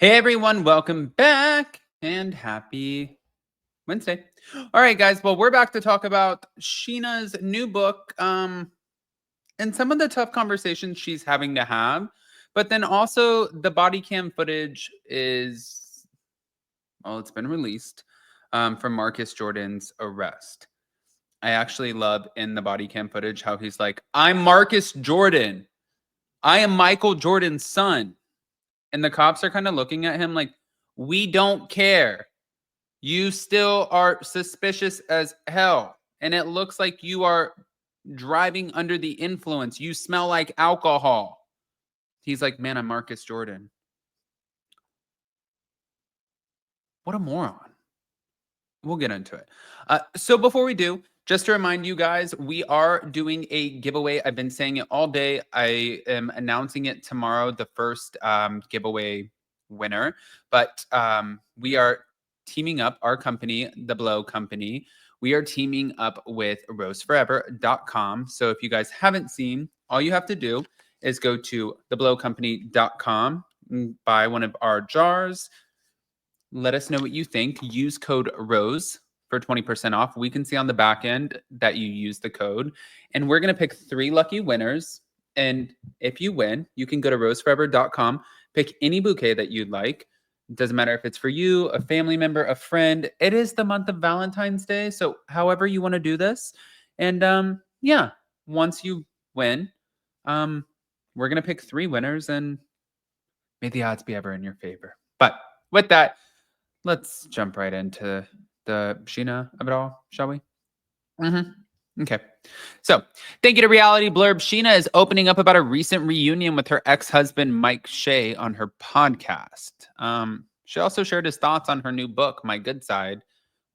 Hey everyone, welcome back and happy Wednesday. All right, guys. Well, we're back to talk about Sheena's new book and some of the tough conversations she's having to have. But then also the body cam footage is, well, it's been released from Marcus Jordan's arrest. I actually love in the body cam footage how he's like, I'm Marcus Jordan. I am Michael Jordan's son. And the cops are kind of looking at him like, we don't care. You still are suspicious as hell. And it looks like you are driving under the influence. You smell like alcohol. He's like, man, I'm Marcus Jordan. What a moron. We'll get into it. So before we do, just to remind you guys, we are doing a giveaway. I've been saying it all day. I am announcing it tomorrow, the first giveaway winner. But we are teaming up, our company, The Blow Company. We are teaming up with roseforever.com. So if you guys haven't seen, all you have to do is go to theblowcompany.com, buy one of our jars. Let us know what you think. Use code ROSE for 20% off. We can see on the back end that you use the code. And we're going to pick 3 lucky winners. And if you win, you can go to roseforever.com, pick any bouquet that you'd like. It doesn't matter if it's for you, a family member, a friend. It is the month of Valentine's Day. So however you want to do this. And yeah, once you win, we're going to pick 3 winners and may the odds be ever in your favor. But with that, let's jump right into the Sheena of it all, shall we? Okay. So, thank you to Reality Blurb. Sheena is opening up about a recent reunion with her ex-husband, Mike Shay, on her podcast. She also shared his thoughts on her new book, My Good Side,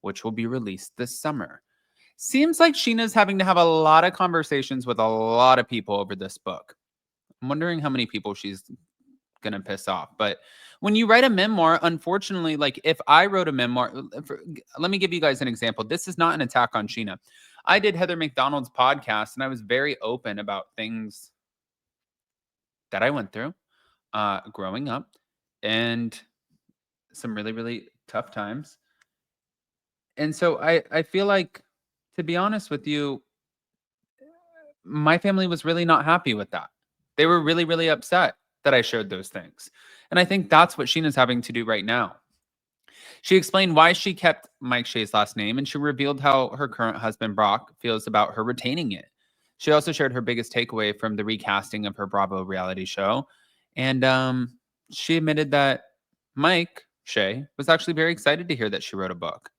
which will be released this summer. Seems like Sheena's having to have a lot of conversations with a lot of people over this book. I'm wondering how many people she's going to piss off. But when you write a memoir, unfortunately, like if I wrote a memoir, let me give you guys an example. This is not an attack on Sheena. I did Heather McDonald's podcast and I was very open about things that I went through growing up and some really, really tough times. And so I feel like, to be honest with you, my family was really not happy with that. They were really, really upset that I shared those things. And I think that's what Sheena's having to do right now. She explained why she kept Mike Shay's last name, and she revealed how her current husband, Brock, feels about her retaining it. She also shared her biggest takeaway from the recasting of her Bravo reality show. And she admitted that Mike Shay was actually very excited to hear that she wrote a book.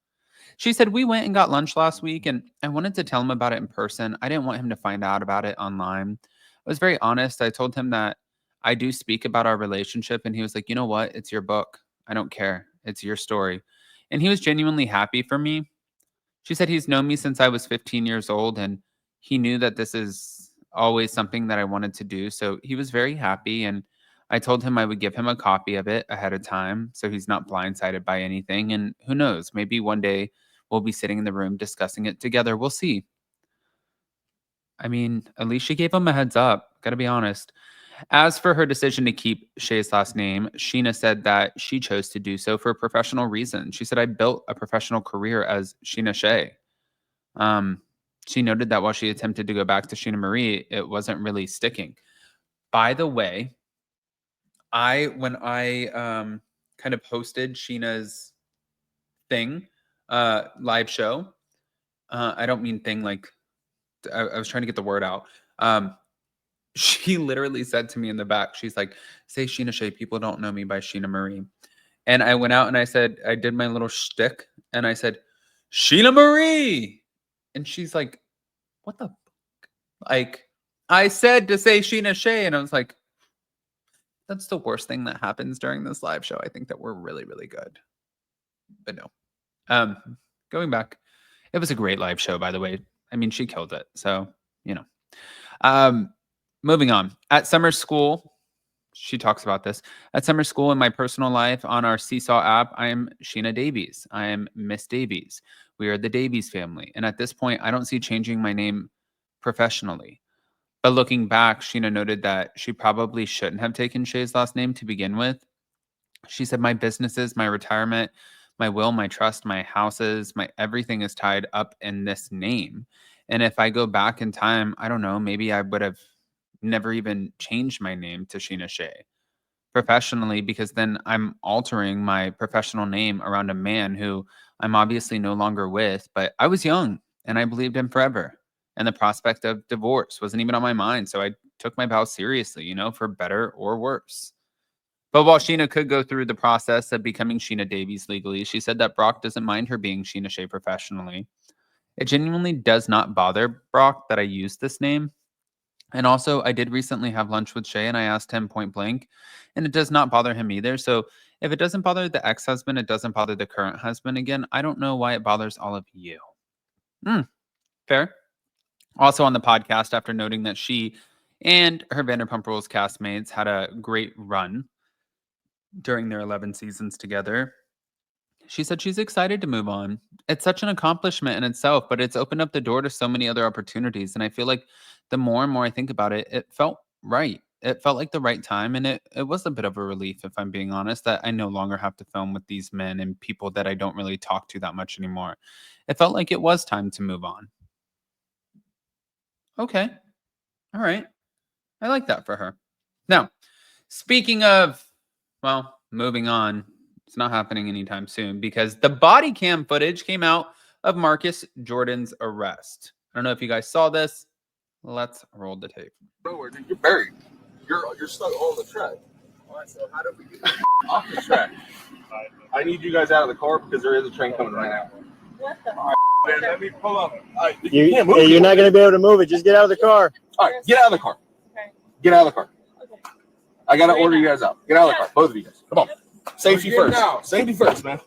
She said, we went and got lunch last week, and I wanted to tell him about it in person. I didn't want him to find out about it online. I was very honest. I told him that I do speak about our relationship, and he was like, you know what? It's your book. I don't care. It's your story. And he was genuinely happy for me. She said he's known me since I was 15 years old, and he knew that this is always something that I wanted to do. So he was very happy, and I told him I would give him a copy of it ahead of time so he's not blindsided by anything. And who knows, maybe one day we'll be sitting in the room discussing it together. We'll see. I mean, at least she gave him a heads up. Gotta be honest. As for her decision to keep Shay's last name, Sheena said that she chose to do so for professional reasons. She said, I built a professional career as Scheana Shay. She noted that while she attempted to go back to Sheena Marie, it wasn't really sticking. By the way, when I kind of hosted Sheena's thing, live show, I don't mean thing like, I was trying to get the word out. She literally said to me in the back, she's like, say Scheana Shay, people don't know me by Sheena Marie. And I went out and I said, I did my little shtick and I said, Sheena Marie. And she's like, what the fuck? Like, I said to say Scheana Shay. And I was like, that's the worst thing that happens during this live show. I think that we're really, really good. But no. Going back, it was a great live show, by the way. I mean, she killed it. So, you know. Moving on. At summer school, she talks about this. At summer school, in my personal life, on our Seesaw app, I am Sheena Davies. I am Miss Davies. We are the Davies family. And at this point, I don't see changing my name professionally. But looking back, Sheena noted that she probably shouldn't have taken Shay's last name to begin with. She said, my businesses, my retirement, my will, my trust, my houses, my everything is tied up in this name. And if I go back in time, I don't know, maybe I would have never even changed my name to Scheana Shay professionally, because then I'm altering my professional name around a man who I'm obviously no longer with. But I was young and I believed him forever. And the prospect of divorce wasn't even on my mind. So I took my vow seriously, you know, for better or worse. But while Sheena could go through the process of becoming Sheena Davies legally, she said that Brock doesn't mind her being Scheana Shay professionally. It genuinely does not bother Brock that I use this name. And also, I did recently have lunch with Shay and I asked him point blank, and it does not bother him either. So if it doesn't bother the ex husband, it doesn't bother the current husband. Again, I don't know why it bothers all of you. Fair. Also on the podcast, after noting that she and her Vanderpump Rules castmates had a great run during their 11 seasons together, she said she's excited to move on. It's such an accomplishment in itself, but it's opened up the door to so many other opportunities. And I feel like the more and more I think about it, it felt right. It felt like the right time. And it was a bit of a relief, if I'm being honest, that I no longer have to film with these men and people that I don't really talk to that much anymore. It felt like it was time to move on. Okay. All right. I like that for her. Now, speaking of, well, moving on, it's not happening anytime soon because the body cam footage came out of Marcus Jordan's arrest. I don't know if you guys saw this. Let's roll the tape. Bro, you're buried. You're stuck on the track. All right, so how do we get off the track? I need you guys out of the car because there is a train coming right now. What the? All right, let me pull up. All right, you're not going to be able to move it. Just get out of the car. All right, get out of the car. Okay. Get out of the car. Okay. I got to order you guys out. Get out of the car. Both of you guys. Come on. Safety first. Now. Safety first, man.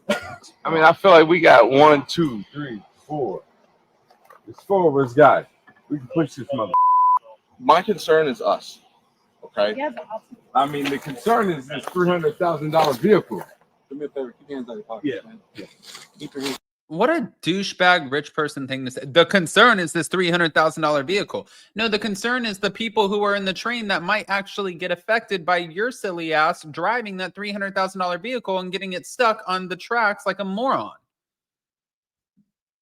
I mean, I feel like we got 1, 2, 3, 4. There's 4 of us guys. We can push this mother. My concern is us. Okay? I mean, the concern is this $300,000 vehicle. Do me a favor. Keep your hands out of your pocket, man. Yeah. Keep your hands. What a douchebag rich person thing to say. The concern is this $300,000 vehicle. No, the concern is the people who are in the train that might actually get affected by your silly ass driving that $300,000 vehicle and getting it stuck on the tracks like a moron.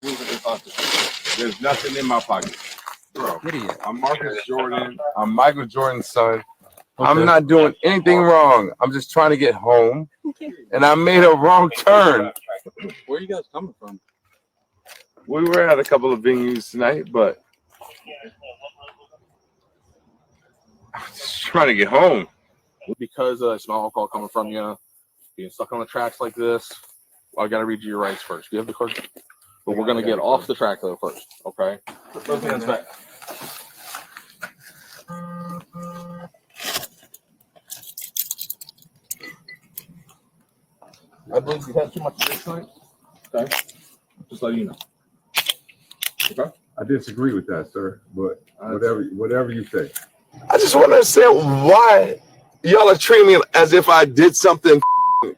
There's nothing in my pocket. Bro, idiot. I'm Marcus Jordan. I'm Michael Jordan's son. Okay. I'm not doing anything wrong. I'm just trying to get home. And I made a wrong turn. Where are you guys coming from? We were at a couple of venues tonight, but I'm just trying to get home. Because I smell alcohol coming from you, being stuck on the tracks like this, I got to read you your rights first. Do you have the card? But we're going to get off the track, though, first. Okay? Put those hands back. I believe you had too much of this tonight. Okay? Just let you know. Okay? I disagree with that, sir, but whatever you say. I just want to understand why y'all are treating me as if I did something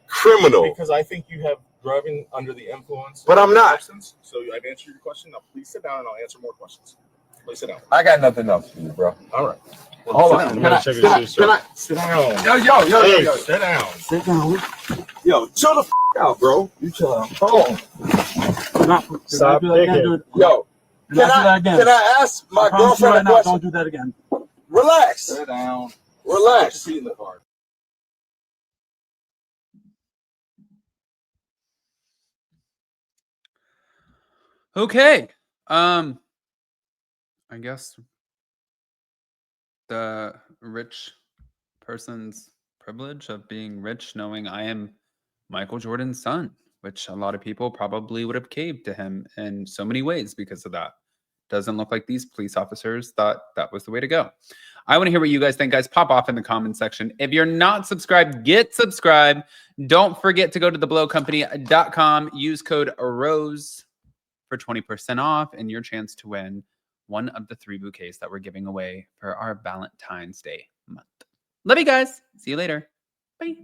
criminal. Because I think you have driving under the influence. But I'm not. Substance. So I've answered your question. Now please sit down and I'll answer more questions. Please sit down. I got nothing else for you, bro. All right. Hold on. Can I sit down? Sit down. Sit down. Sit down. Yo, chill the out, bro. You chill out. Hold on. Stop. Yo, can I ask my girlfriend a question? Don't do that again. Relax. Sit down. Relax. Sit in the car. Okay. I guess the rich person's privilege of being rich, knowing I am Michael Jordan's son, which a lot of people probably would have caved to him in so many ways because of that. Doesn't look like these police officers thought that was the way to go. I want to hear what you guys think, guys. Pop off in the comment section. If you're not subscribed, get subscribed. Don't forget to go to theblowcompany.com. Use code ROSE for 20% off and your chance to win one of the 3 bouquets that we're giving away for our Valentine's Day month. Love you guys. See you later. Bye.